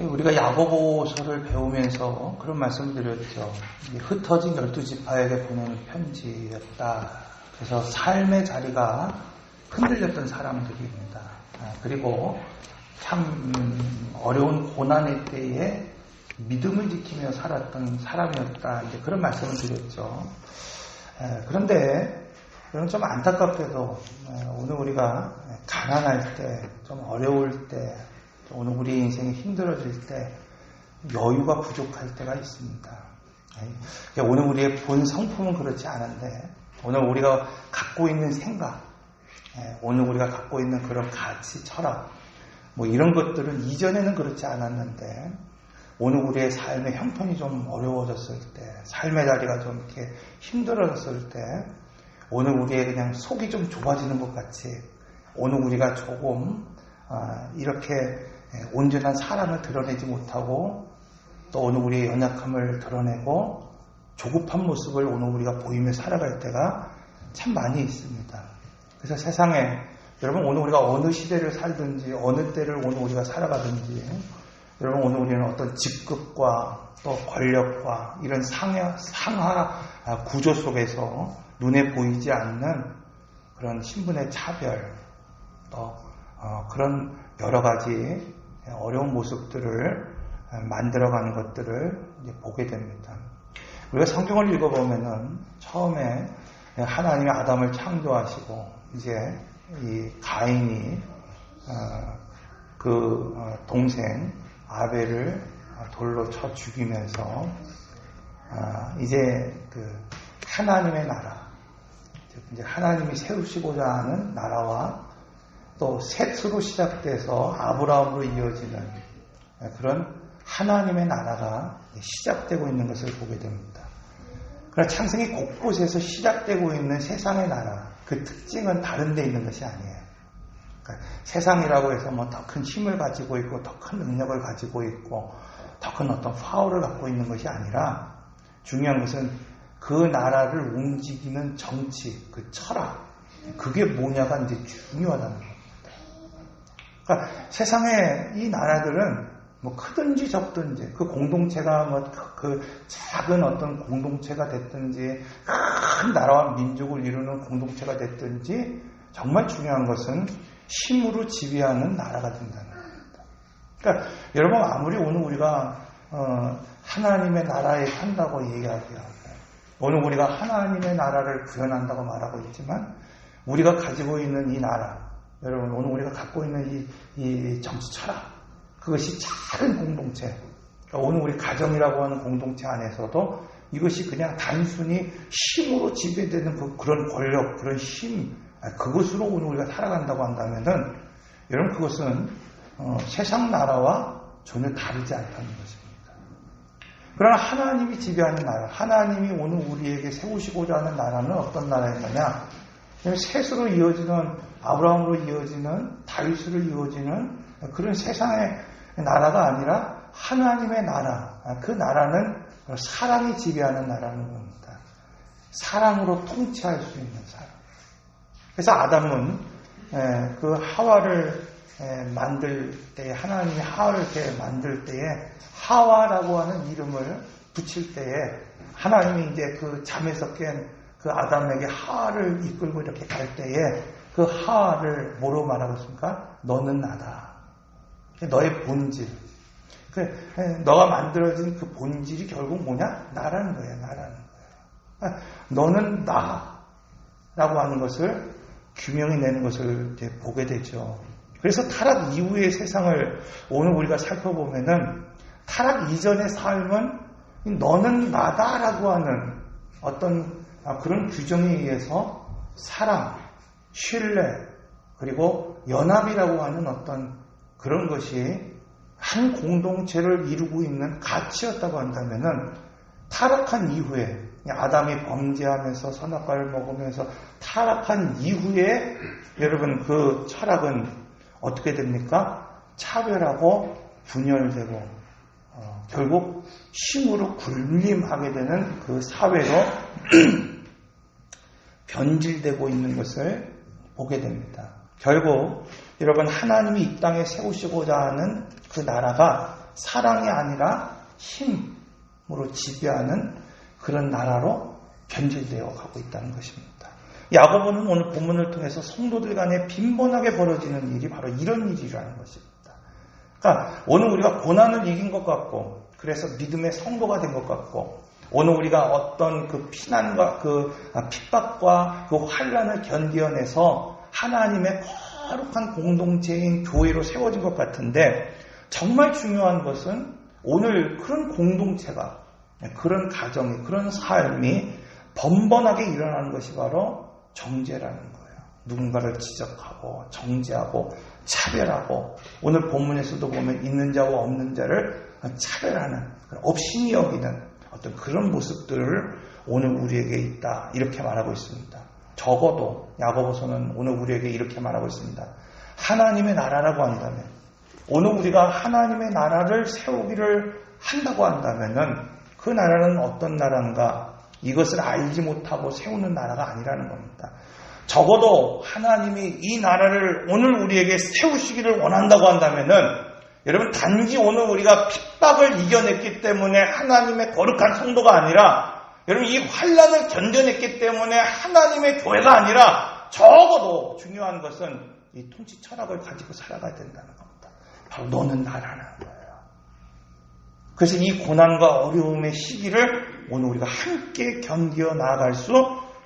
우리가 야고보서를 배우면서 그런 말씀을 드렸죠. 흩어진 12지파에게 보내는 편지였다. 그래서 삶의 자리가 흔들렸던 사람들입니다. 그리고 참 어려운 고난의 때에 믿음을 지키며 살았던 사람이었다. 이제 그런 말씀을 드렸죠. 그런데 좀 안타깝게도 오늘 우리가 가난할 때, 좀 어려울 때, 오늘 우리 인생이 힘들어질 때 여유가 부족할 때가 있습니다. 오늘 우리의 본 성품은 그렇지 않은데 오늘 우리가 갖고 있는 생각, 오늘 우리가 갖고 있는 그런 가치, 철학, 뭐 이런 것들은 이전에는 그렇지 않았는데 오늘 우리의 삶의 형편이 좀 어려워졌을 때, 삶의 자리가 좀 이렇게 힘들어졌을 때 오늘 우리의 그냥 속이 좀 좁아지는 것 같이 오늘 우리가 조금 이렇게 온전한 사랑을 드러내지 못하고 또 오늘 우리의 연약함을 드러내고 조급한 모습을 오늘 우리가 보이며 살아갈 때가 참 많이 있습니다. 그래서 세상에 여러분 오늘 우리가 어느 시대를 살든지 어느 때를 오늘 우리가 살아가든지 여러분 오늘 우리는 어떤 직급과 또 권력과 이런 상하 구조 속에서 눈에 보이지 않는 그런 신분의 차별 또 그런 여러 가지 어려운 모습들을 만들어가는 것들을 이제 보게 됩니다. 우리가 성경을 읽어보면은 처음에 하나님이 아담을 창조하시고 이제 이 가인이 그 동생 아벨을 돌로 쳐 죽이면서 이제 그 하나님의 나라, 이제 하나님이 세우시고자 하는 나라와 또 셋으로 시작돼서 아브라함으로 이어지는 그런 하나님의 나라가 시작되고 있는 것을 보게 됩니다. 그러나 창세기 곳곳에서 시작되고 있는 세상의 나라, 그 특징은 다른 데 있는 것이 아니에요. 그러니까 세상이라고 해서 뭐 더 큰 힘을 가지고 있고 더 큰 능력을 가지고 있고 더 큰 어떤 파워를 갖고 있는 것이 아니라 중요한 것은 그 나라를 움직이는 정치, 그 철학, 그게 뭐냐가 이제 중요하다는 겁니다. 그러니까 세상의 이 나라들은 뭐 크든지 적든지 그 공동체가 뭐 그 작은 어떤 공동체가 됐든지 큰 나라와 민족을 이루는 공동체가 됐든지 정말 중요한 것은 힘으로 지배하는 나라가 된다는 겁니다. 그러니까 여러분 아무리 오늘 우리가 하나님의 나라에 산다고 얘기하고요. 오늘 우리가 하나님의 나라를 구현한다고 말하고 있지만 우리가 가지고 있는 이 나라, 여러분 오늘 우리가 갖고 있는 이 정치 철학, 그것이 작은 공동체, 그러니까 오늘 우리 가정이라고 하는 공동체 안에서도 이것이 그냥 단순히 힘으로 지배되는 그런 권력, 그런 힘, 그것으로 오늘 우리가 살아간다고 한다면은 여러분 그것은 세상 나라와 전혀 다르지 않다는 것입니다. 그러나 하나님이 지배하는 나라, 하나님이 오늘 우리에게 세우시고자 하는 나라는 어떤 나라였느냐? 셋으로 이어지는, 아브라함으로 이어지는, 다윗으로 이어지는 그런 세상의 나라가 아니라 하나님의 나라, 그 나라는 사랑이 지배하는 나라는 겁니다. 사랑으로 통치할 수 있는 사람. 그래서 아담은 그 하와를 만들 때에, 하나님이 하와를 이렇게 만들 때에 하와라고 하는 이름을 붙일 때에 하나님이 이제 그 잠에서 깬 그 아담에게 하와를 이끌고 이렇게 갈 때에 그 하와를 뭐로 말하고 있습니까? 너는 나다. 너의 본질. 너가 만들어진 그 본질이 결국 뭐냐? 나라는 거예요. 나라는 거예요. 너는 나라고 하는 것을 규명해 내는 것을 이제 보게 되죠. 그래서 타락 이후의 세상을 오늘 우리가 살펴보면은 타락 이전의 삶은 너는 나다라고 하는 어떤 그런 규정에 의해서 사랑, 신뢰, 그리고 연합이라고 하는 어떤 그런 것이 한 공동체를 이루고 있는 가치였다고 한다면은 타락한 이후에 아담이 범죄하면서 선악과를 먹으면서 타락한 이후에 여러분 그 철학은 어떻게 됩니까? 차별하고 분열되고 결국 힘으로 군림하게 되는 그 사회로 변질되고 있는 것을 보게 됩니다. 결국 여러분 하나님이 이 땅에 세우시고자 하는 그 나라가 사랑이 아니라 힘으로 지배하는 그런 나라로 변질되어 가고 있다는 것입니다. 야고보는 오늘 본문을 통해서 성도들 간에 빈번하게 벌어지는 일이 바로 이런 일이라는 것입니다. 그러니까 오늘 우리가 고난을 이긴 것 같고, 그래서 믿음의 성도가 된 것 같고, 오늘 우리가 어떤 그 피난과 그 핍박과 그 환난을 견뎌내서 하나님의 거룩한 공동체인 교회로 세워진 것 같은데, 정말 중요한 것은 오늘 그런 공동체가, 그런 가정이, 그런 삶이 번번하게 일어나는 것이 바로 정죄라는 거예요. 누군가를 지적하고 정죄하고 차별하고, 오늘 본문에서도 보면 있는 자와 없는 자를 차별하는, 업신이 여기는 어떤 그런 모습들을 오늘 우리에게 있다, 이렇게 말하고 있습니다. 적어도 야고보서는 오늘 우리에게 이렇게 말하고 있습니다. 하나님의 나라라고 한다면, 오늘 우리가 하나님의 나라를 세우기를 한다고 한다면은 그 나라는 어떤 나라인가, 이것을 알지 못하고 세우는 나라가 아니라는 겁니다. 적어도 하나님이 이 나라를 오늘 우리에게 세우시기를 원한다고 한다면은, 여러분, 단지 오늘 우리가 핍박을 이겨냈기 때문에 하나님의 거룩한 성도가 아니라, 여러분, 이 환난을 견뎌냈기 때문에 하나님의 교회가 아니라, 적어도 중요한 것은 이 통치 철학을 가지고 살아가야 된다는 겁니다. 바로 너는 나라는 거예요. 그래서 이 고난과 어려움의 시기를 오늘 우리가 함께 견뎌 나아갈 수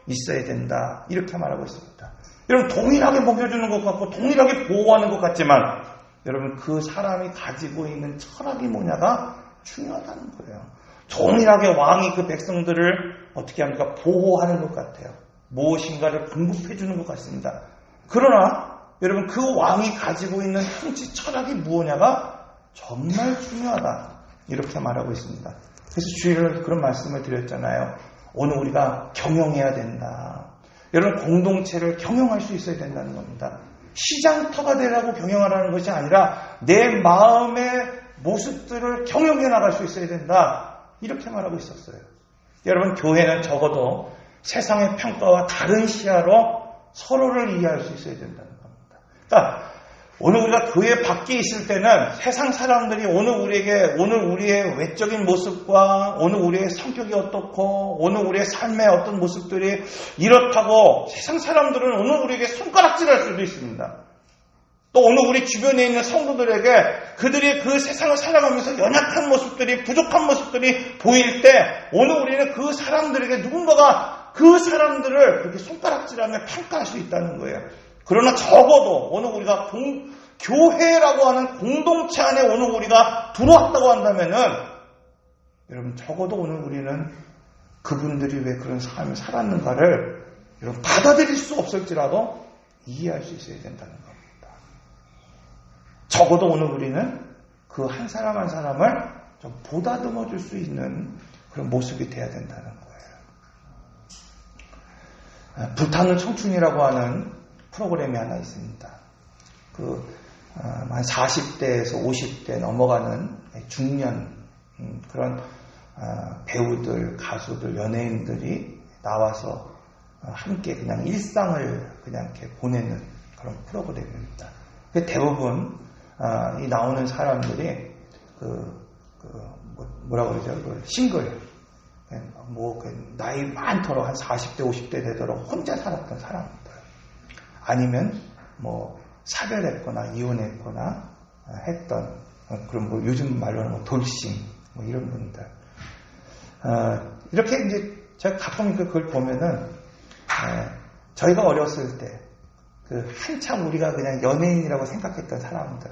있어야 된다, 이렇게 말하고 있습니다. 여러분, 동일하게 먹여주는 것 같고 동일하게 보호하는 것 같지만, 여러분, 그 사람이 가지고 있는 철학이 뭐냐가 중요하다는 거예요. 동일하게 왕이 그 백성들을 어떻게 합니까? 보호하는 것 같아요. 무엇인가를 공급해 주는 것 같습니다. 그러나 여러분, 그 왕이 가지고 있는 통치 철학이 무엇냐가 정말 중요하다, 이렇게 말하고 있습니다. 그래서 주일을 그런 말씀을 드렸잖아요. 오늘 우리가 경영해야 된다. 여러분, 공동체를 경영할 수 있어야 된다는 겁니다. 시장터가 되라고 경영하라는 것이 아니라 내 마음의 모습들을 경영해 나갈 수 있어야 된다, 이렇게 말하고 있었어요. 여러분, 교회는 적어도 세상의 평가와 다른 시야로 서로를 이해할 수 있어야 된다는 겁니다. 그러니까 오늘 우리가 교회 밖에 있을 때는 세상 사람들이 오늘 우리의 외적인 모습과 오늘 우리의 성격이 어떻고 오늘 우리의 삶의 어떤 모습들이 이렇다고 세상 사람들은 오늘 우리에게 손가락질할 수도 있습니다. 또 오늘 우리 주변에 있는 성도들에게 그들이 그 세상을 살아가면서 연약한 모습들이, 부족한 모습들이 보일 때 오늘 우리는 그 사람들에게 누군가가 그 사람들을 그렇게 손가락질하며 평가할 수 있다는 거예요. 그러나 적어도 오늘 우리가 교회라고 하는 공동체 안에 오늘 우리가 들어왔다고 한다면은, 여러분, 적어도 오늘 우리는 그분들이 왜 그런 삶을 살았는가를 여러분 받아들일 수 없을지라도 이해할 수 있어야 된다는 겁니다. 적어도 오늘 우리는 그 한 사람 한 사람을 좀 보다듬어 줄 수 있는 그런 모습이 돼야 된다는 거예요. 불타는 청춘이라고 하는 프로그램이 하나 있습니다. 한 40대에서 50대 넘어가는 중년 그런 배우들, 가수들, 연예인들이 나와서 함께 그냥 일상을 그냥 이렇게 보내는 그런 프로그램입니다. 대부분 이 나오는 사람들이 뭐라고 그러죠? 싱글, 나이 많도록 한 40대, 50대 되도록 혼자 살았던 사람들, 아니면 사별했거나 이혼했거나 했던 그런 요즘 말로는 돌싱 이런 분들, 이렇게 이제 제가 가끔 그걸 보면은 저희가 어렸을 때 한참 우리가 그냥 연예인이라고 생각했던 사람들,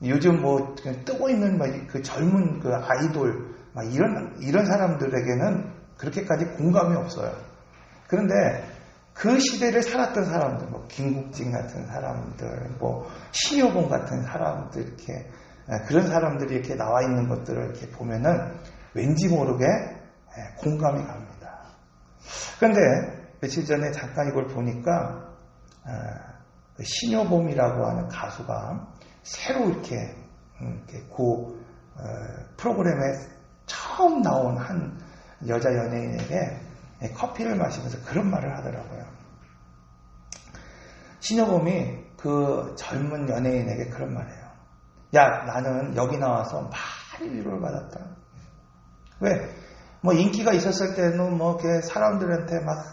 요즘 그냥 뜨고 있는 그 젊은 그 아이돌 이런 사람들에게는 그렇게까지 공감이 없어요. 그런데 그 시대를 살았던 사람들, 김국진 같은 사람들, 신효범 같은 사람들, 이렇게, 그런 사람들이 이렇게 나와 있는 것들을 이렇게 보면은 왠지 모르게 공감이 갑니다. 그런데 며칠 전에 잠깐 이걸 보니까, 신효범이라고 하는 가수가 새로 이렇게 프로그램에 처음 나온 한 여자 연예인에게 커피를 마시면서 그런 말을 하더라고요. 신효범이 그 젊은 연예인에게 그런 말이에요. 야, 나는 여기 나와서 많이 위로를 받았다. 왜? 뭐 인기가 있었을 때는 뭐 이렇게 사람들한테 막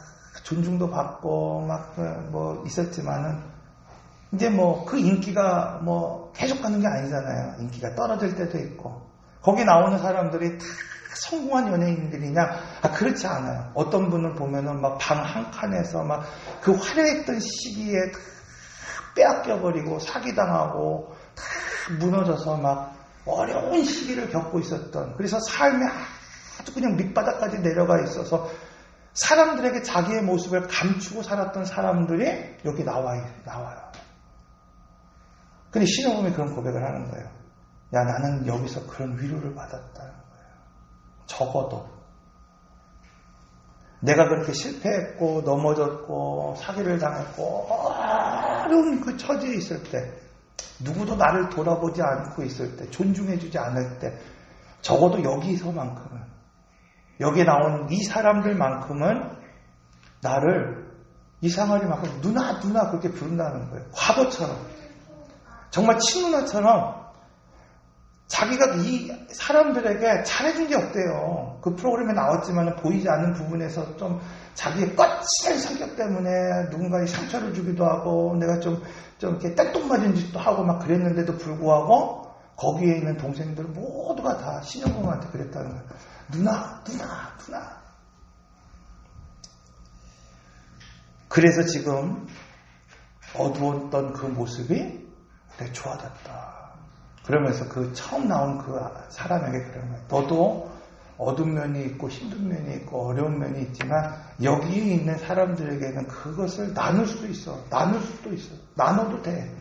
존중도 받고 막 뭐 있었지만은 이제 뭐 그 인기가 뭐 계속 가는 게 아니잖아요. 인기가 떨어질 때도 있고 거기 나오는 사람들이 다 성공한 연예인들이냐? 그렇지 않아요. 어떤 분을 보면은 막 방 한 칸에서 막 그 화려했던 시기에 다 빼앗겨버리고 사기당하고 다 무너져서 막 어려운 시기를 겪고 있었던, 그래서 삶에 아주 그냥 밑바닥까지 내려가 있어서 사람들에게 자기의 모습을 감추고 살았던 사람들이 여기 나와요. 근데 신호범이 그런 고백을 하는 거예요. 야, 나는 여기서 그런 위로를 받았다는 거예요. 적어도 내가 그렇게 실패했고 넘어졌고 사기를 당했고 어려운 그 처지에 있을 때, 누구도 나를 돌아보지 않고 있을 때, 존중해주지 않을 때, 적어도 여기서만큼은, 여기 나온 이 사람들만큼은 나를 이상하리만큼 누나 그렇게 부른다는 거예요. 과거처럼, 정말 친누나처럼 자기가 이 사람들에게 잘해준 게 없대요. 그 프로그램에 나왔지만 보이지 않는 부분에서 좀 자기의 거친 성격 때문에 누군가에 상처를 주기도 하고 내가 좀 이렇게 땡뚱맞은 짓도 하고 막 그랬는데도 불구하고 거기에 있는 동생들 모두가 다 신영범한테 그랬다는 거예요. 누나. 그래서 지금 어두웠던 그 모습이 되게 좋아졌다. 그러면서 그 처음 나온 그 사람에게 그런 거예요. 너도 어두운 면이 있고 힘든 면이 있고 어려운 면이 있지만 여기에 있는 사람들에게는 그것을 나눌 수도 있어. 나눠도 돼.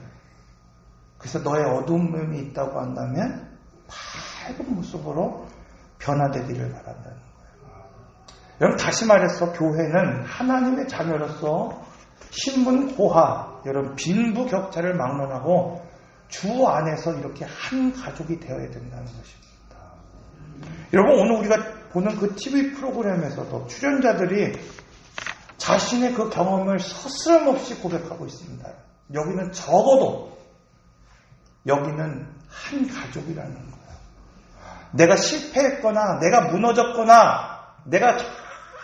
그래서 너의 어두운 면이 있다고 한다면 밝은 모습으로 변화되기를 바란다는 거예요. 여러분, 다시 말해서 교회는 하나님의 자녀로서 신분고하, 여러분 빈부격차를 막론하고 주 안에서 이렇게 한 가족이 되어야 된다는 것입니다. 여러분, 오늘 우리가 보는 그 TV 프로그램에서도 출연자들이 자신의 그 경험을 서스럼없이 고백하고 있습니다. 여기는 적어도 여기는 한 가족이라는 거예요. 내가 실패했거나 내가 무너졌거나 내가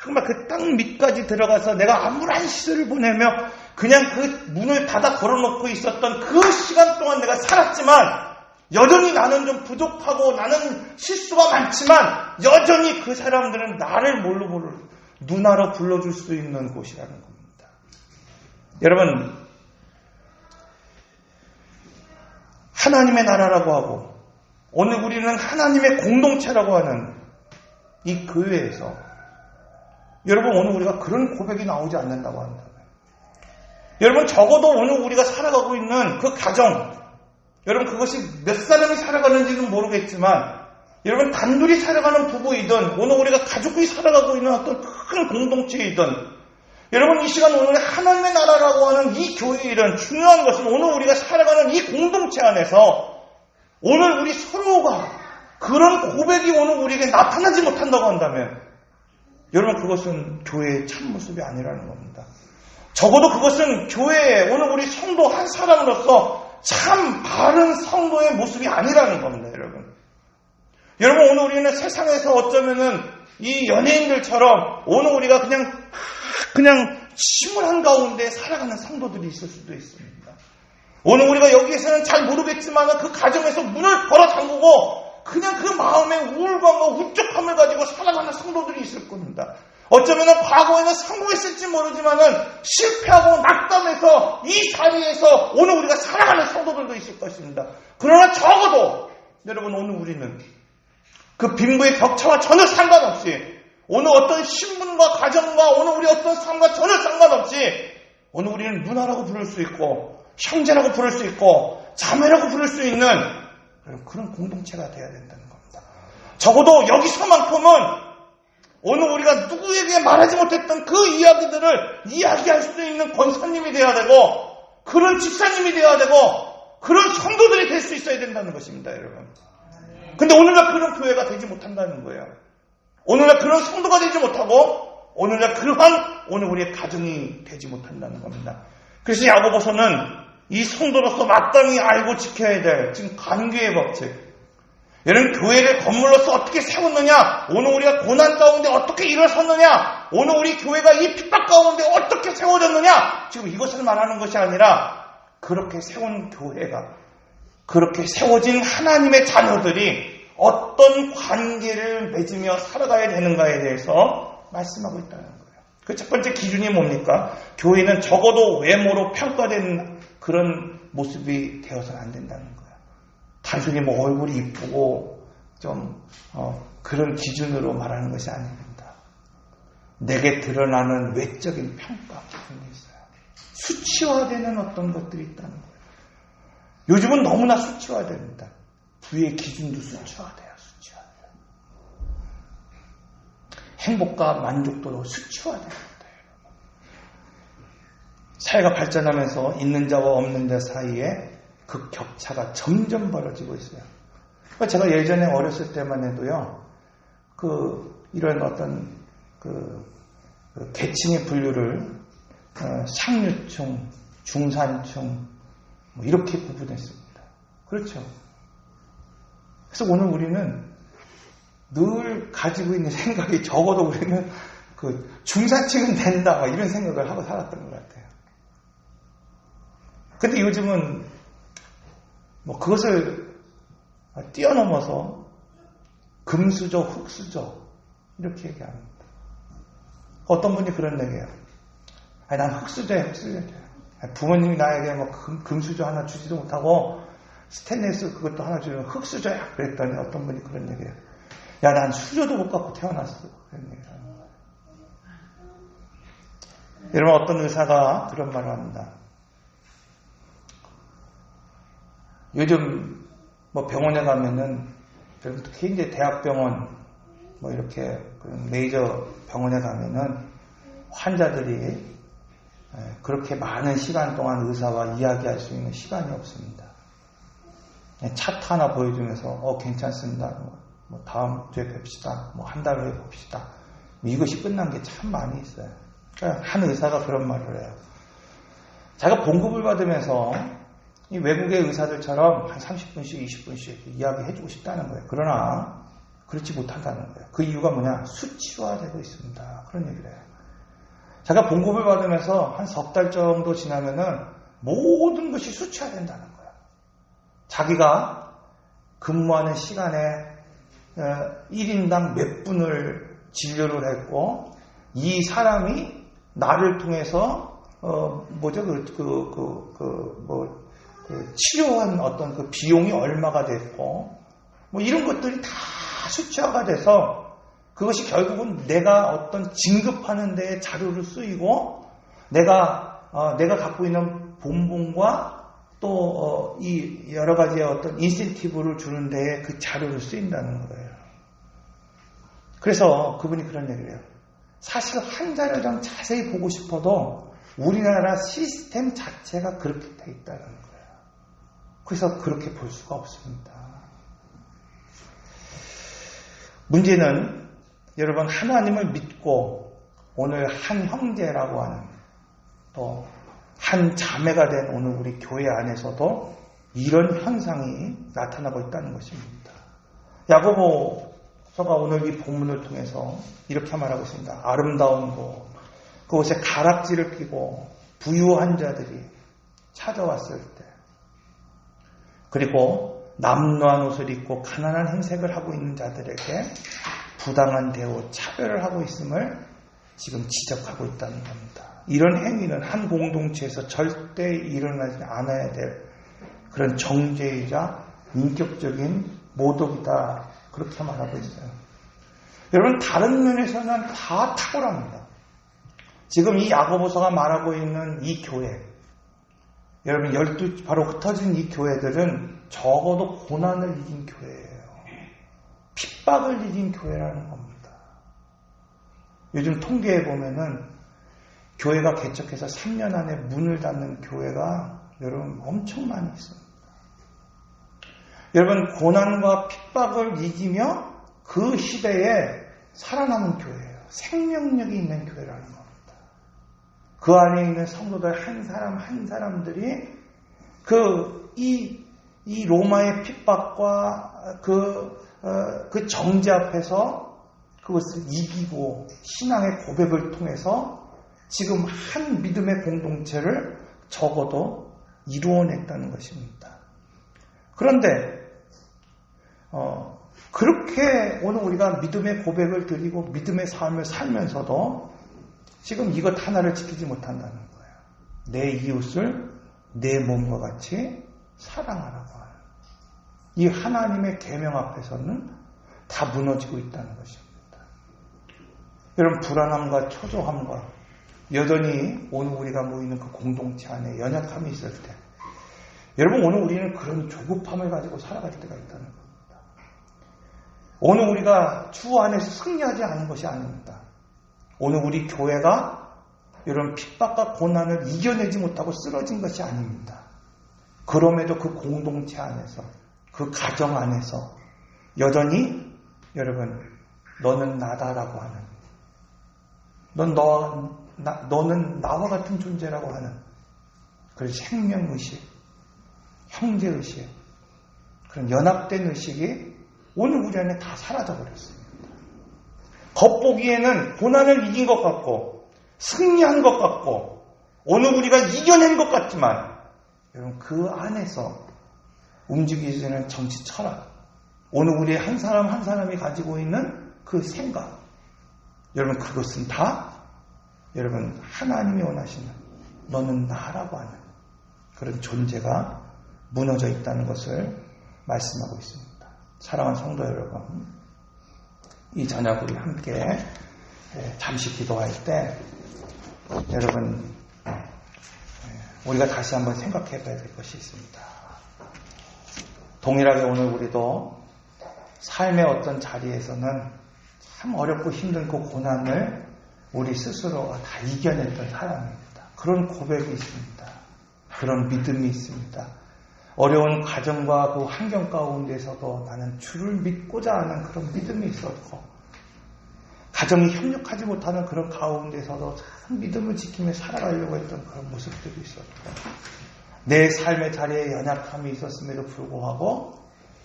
정말 그 땅 밑까지 들어가서 내가 암울한 시절을 보내며 그냥 그 문을 닫아 걸어놓고 있었던 그 시간 동안 내가 살았지만 여전히 나는 좀 부족하고 나는 실수가 많지만 여전히 그 사람들은 나를 뭘로 누나로 불러줄 수 있는 곳이라는 겁니다. 여러분, 하나님의 나라라고 하고 오늘 우리는 하나님의 공동체라고 하는 이 교회에서 여러분, 오늘 우리가 그런 고백이 나오지 않는다고 한다면, 여러분, 적어도 오늘 우리가 살아가고 있는 그 가정, 여러분, 그것이 몇 사람이 살아가는지는 모르겠지만, 여러분, 단둘이 살아가는 부부이든 오늘 우리가 가족이 살아가고 있는 어떤 큰 공동체이든, 여러분, 이 시간 오늘 하나님의 나라라고 하는 이 교회일은 중요한 것은 오늘 우리가 살아가는 이 공동체 안에서 오늘 우리 서로가 그런 고백이 오늘 우리에게 나타나지 못한다고 한다면, 여러분, 그것은 교회의 참모습이 아니라는 겁니다. 적어도 그것은 교회에 오늘 우리 성도 한 사람으로서 참 바른 성도의 모습이 아니라는 겁니다, 여러분. 여러분, 오늘 우리는 세상에서 어쩌면은 이 연예인들처럼 오늘 우리가 그냥 침울한 가운데 살아가는 성도들이 있을 수도 있습니다. 오늘 우리가 여기에서는 잘 모르겠지만 그 가정에서 문을 걸어 잠그고 그냥 그 마음의 우울감과 우적함을 가지고 살아가는 성도들이 있을 겁니다. 어쩌면 과거에는 성공했을지 모르지만은 실패하고 낙담해서 이 자리에서 오늘 우리가 살아가는 성도들도 있을 것입니다. 그러나 적어도 여러분, 오늘 우리는 그 빈부의 격차와 전혀 상관없이 오늘 어떤 신분과 가정과 오늘 우리 어떤 삶과 전혀 상관없이 오늘 우리는 누나라고 부를 수 있고 형제라고 부를 수 있고 자매라고 부를 수 있는 그런 공동체가 되어야 된다는 겁니다. 적어도 여기서만큼은 오늘 우리가 누구에게 말하지 못했던 그 이야기들을 이야기할 수 있는 권사님이 되어야 되고 그런 집사님이 되어야 되고 그런 성도들이 될 수 있어야 된다는 것입니다, 여러분. 근데 오늘날 그런 교회가 되지 못한다는 거예요. 오늘날 그런 성도가 되지 못하고 오늘날 그러한 오늘 우리의 가정이 되지 못한다는 겁니다. 그래서 야고보서는 이 성도로서 마땅히 알고 지켜야 될 지금 관계의 법칙. 여러분, 교회를 건물로서 어떻게 세웠느냐? 오늘 우리가 고난 가운데 어떻게 일어섰느냐? 오늘 우리 교회가 이 핍박 가운데 어떻게 세워졌느냐? 지금 이것을 말하는 것이 아니라 그렇게 세운 교회가, 그렇게 세워진 하나님의 자녀들이 어떤 관계를 맺으며 살아가야 되는가에 대해서 말씀하고 있다는 거예요. 그 첫 번째 기준이 뭡니까? 교회는 적어도 외모로 평가되는 그런 모습이 되어서는 안 된다는 거예요. 단순히 뭐 얼굴이 이쁘고 좀 그런 기준으로 말하는 것이 아닙니다. 내게 드러나는 외적인 평가 같은 게 있어요. 수치화되는 어떤 것들이 있다는 거예요. 요즘은 너무나 수치화됩니다. 부의 기준도 수치화돼요. 수치화돼요. 행복과 만족도도 수치화됩니다. 사회가 발전하면서 있는 자와 없는 자 사이에 그 격차가 점점 벌어지고 있어요. 제가 예전에 어렸을 때만 해도요, 이런 어떤 계층의 분류를 상류층, 중산층 뭐 이렇게 구분했습니다. 그렇죠. 그래서 오늘 우리는 늘 가지고 있는 생각이, 적어도 우리는 중산층은 된다 이런 생각을 하고 살았던 것 같아요. 근데 요즘은 뭐 그것을 뛰어넘어서 금수저, 흙수저 이렇게 얘기합니다. 어떤 분이 그런 얘기해요. 난 흙수저야, 흙수저야. 부모님이 나에게 뭐 금수저 하나 주지도 못하고 스테인리스 그것도 하나 주면 흙수저야 그랬더니 어떤 분이 그런 얘기해요. 야, 난 수저도 못 갖고 태어났어. 그런 얘기를 하는 거예요. 여러분, 어떤 의사가 그런 말을 합니다. 요즘 뭐 병원에 가면은, 특히 이제 대학병원 뭐 이렇게 메이저 병원에 가면은 환자들이 그렇게 많은 시간 동안 의사와 이야기할 수 있는 시간이 없습니다. 차트 하나 보여주면서 괜찮습니다. 뭐 다음 주에 뵙시다. 뭐 한 달 후에 봅시다. 이것이 끝난 게 참 많이 있어요. 그러니까 한 의사가 그런 말을 해요. 자기가 봉급을 받으면서 이 외국의 의사들처럼 한 30분씩 20분씩 이야기해주고 싶다는 거예요. 그러나 그렇지 못한다는 거예요. 그 이유가 뭐냐? 수치화되고 있습니다. 그런 얘기를 해요. 자기가 봉급을 받으면서 한 석 달 정도 지나면은 모든 것이 수치화된다는 거예요. 자기가 근무하는 시간에 1인당 몇 분을 진료를 했고, 이 사람이 나를 통해서 치료한 어떤 그 비용이 얼마가 됐고, 뭐 이런 것들이 다 수치화가 돼서 그것이 결국은 내가 어떤 진급하는 데에 자료를 쓰이고, 내가 갖고 있는 본분과 또 이 여러 가지의 어떤 인센티브를 주는 데에 그 자료를 쓰인다는 거예요. 그래서 그분이 그런 얘기를 해요. 사실 환자를 좀 자세히 보고 싶어도 우리나라 시스템 자체가 그렇게 돼 있다는 거예요. 그래서 그렇게 볼 수가 없습니다. 문제는 여러분, 하나님을 믿고 오늘 한 형제라고 하는, 또 한 자매가 된 오늘 우리 교회 안에서도 이런 현상이 나타나고 있다는 것입니다. 야고보서가 오늘 이 본문을 통해서 이렇게 말하고 있습니다. 아름다운 곳, 그곳에 가락지를 피고 부유한 자들이 찾아왔을 때, 그리고 남루한 옷을 입고 가난한 행색을 하고 있는 자들에게 부당한 대우, 차별을 하고 있음을 지금 지적하고 있다는 겁니다. 이런 행위는 한 공동체에서 절대 일어나지 않아야 될 그런 정죄이자 인격적인 모독이다, 그렇게 말하고 있어요. 여러분, 다른 면에서는 다 탁월합니다. 지금 이 야고보서가 말하고 있는 이 교회, 여러분, 12 바로 흩어진 이 교회들은 적어도 고난을 이긴 교회예요. 핍박을 이긴 교회라는 겁니다. 요즘 통계에 보면은 교회가 개척해서 3년 안에 문을 닫는 교회가 여러분 엄청 많이 있습니다. 여러분, 고난과 핍박을 이기며 그 시대에 살아남은 교회예요. 생명력이 있는 교회라는 겁니다. 그 안에 있는 성도들 한 사람 한 사람들이 이 이 로마의 핍박과 그 정죄 앞에서 그것을 이기고 신앙의 고백을 통해서 지금 한 믿음의 공동체를 적어도 이루어냈다는 것입니다. 그런데 그렇게 오늘 우리가 믿음의 고백을 드리고 믿음의 삶을 살면서도 지금 이것 하나를 지키지 못한다는 거예요. 내 이웃을 내 몸과 같이 사랑하라고 하는 이 하나님의 계명 앞에서는 다 무너지고 있다는 것입니다. 여러분, 불안함과 초조함과 여전히 오늘 우리가 모이는 그 공동체 안에 연약함이 있을 때, 여러분, 오늘 우리는 그런 조급함을 가지고 살아갈 때가 있다는 겁니다. 오늘 우리가 주 안에서 승리하지 않은 것이 아닙니다. 오늘 우리 교회가 이런 핍박과 고난을 이겨내지 못하고 쓰러진 것이 아닙니다. 그럼에도 그 공동체 안에서, 그 가정 안에서 여전히 여러분, 너는 나다라고 하는, 너는 나와 같은 존재라고 하는 그 생명의식, 형제의식, 그런 연합된 의식이 오늘 우리 안에 다 사라져버렸습니다. 겉보기에는 고난을 이긴 것 같고 승리한 것 같고 오늘 우리가 이겨낸 것 같지만 여러분, 그 안에서 움직이지는 정치 철학, 오늘 우리 한 사람 한 사람이 가지고 있는 그 생각, 여러분, 그것은 다 여러분 하나님이 원하시는 너는 나라고 하는 그런 존재가 무너져 있다는 것을 말씀하고 있습니다. 사랑하는 성도 여러분, 이 저녁 우리 함께 잠시 기도할 때 여러분, 우리가 다시 한번 생각해 봐야 될 것이 있습니다. 동일하게 오늘 우리도 삶의 어떤 자리에서는 참 어렵고 힘든 그 고난을 우리 스스로 다 이겨냈던 사람입니다. 그런 고백이 있습니다. 그런 믿음이 있습니다. 어려운 가정과 그 환경 가운데서도 나는 주를 믿고자 하는 그런 믿음이 있었고, 가정이 협력하지 못하는 그런 가운데서도 참 믿음을 지키며 살아가려고 했던 그런 모습들이 있었고, 내 삶의 자리에 연약함이 있었음에도 불구하고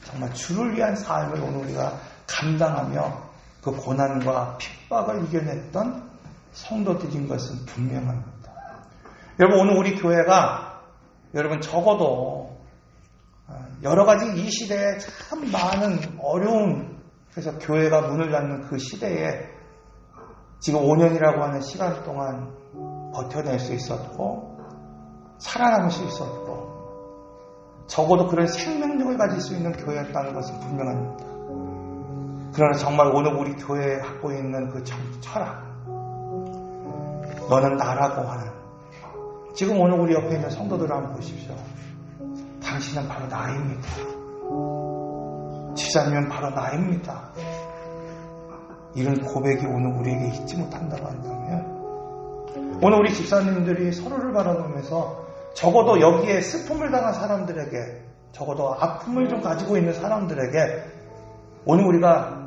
정말 주를 위한 삶을 오늘 우리가 감당하며 그 고난과 핍박을 이겨냈던 성도들인 것은 분명합니다. 여러분, 오늘 우리 교회가 여러분 적어도 여러 가지 이 시대에 참 많은 어려움, 그래서 교회가 문을 닫는 그 시대에 지금 5년이라고 하는 시간 동안 버텨낼 수 있었고 살아남을 수 있었고 적어도 그런 생명력을 가질 수 있는 교회였다는 것은 분명합니다. 그러나 정말 오늘 우리 교회에 갖고 있는 그 철학, 너는 나라고 하는, 지금 오늘 우리 옆에 있는 성도들을 한번 보십시오. 당신은 바로 나입니다. 지사님은 바로 나입니다. 이런 고백이 오늘 우리에게 있지 못한다고 한다면, 오늘 우리 집사님들이 서로를 바라보면서 적어도 여기에 슬픔을 당한 사람들에게, 적어도 아픔을 좀 가지고 있는 사람들에게 오늘 우리가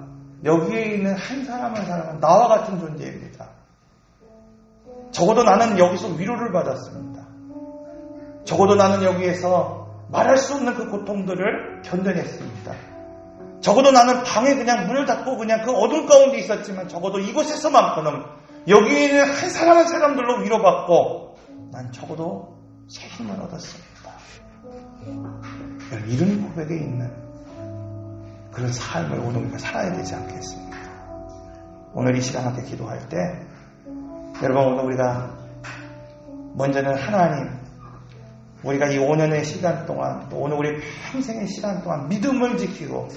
여기에 있는 한 사람 한 사람은 나와 같은 존재입니다. 적어도 나는 여기서 위로를 받았습니다. 적어도 나는 여기에서 말할 수 없는 그 고통들을 견뎌냈습니다. 적어도 나는 방에 그냥 문을 닫고 그냥 그 어둠 가운데 있었지만 적어도 이곳에서만큼은 여기 있는 한 사람 한 사람들로 위로받고 난 적어도 새 힘을 얻었습니다. 이런 고백에 있는 그런 삶을 오늘 우리가 살아야 되지 않겠습니까? 오늘 이 시간 함께 기도할 때 여러분, 오늘 우리가 먼저는 하나님, 우리가 이 5년의 시간 동안, 또 오늘 우리 평생의 시간 동안 믿음을 지키고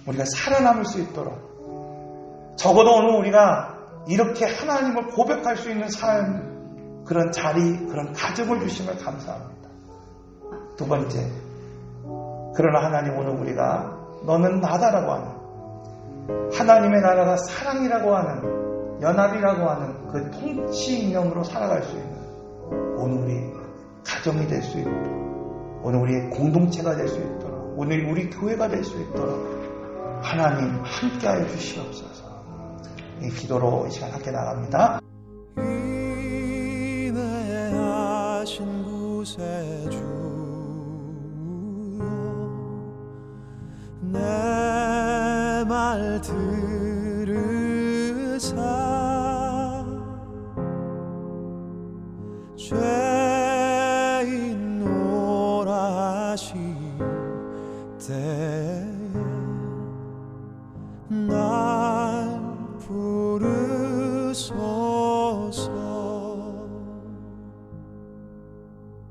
우리가 살아남을 수 있도록 적어도 오늘 우리가 이렇게 하나님을 고백할 수 있는 삶, 그런 자리, 그런 가정을 주심을 감사합니다. 두 번째, 그러나 하나님, 오늘 우리가 너는 나다라고 하는, 하나님의 나라가 사랑이라고 하는, 연합이라고 하는 그 통치 이념으로 살아갈 수 있는 오늘 우리 가정이 될 수 있도록, 오늘 우리의 공동체가 될 수 있도록, 오늘 우리 교회가 될 수 있도록 하나님 함께하여 주시옵소서. 이 기도로 이 시간 함께 나갑니다. 인내하신 구세주여 들으사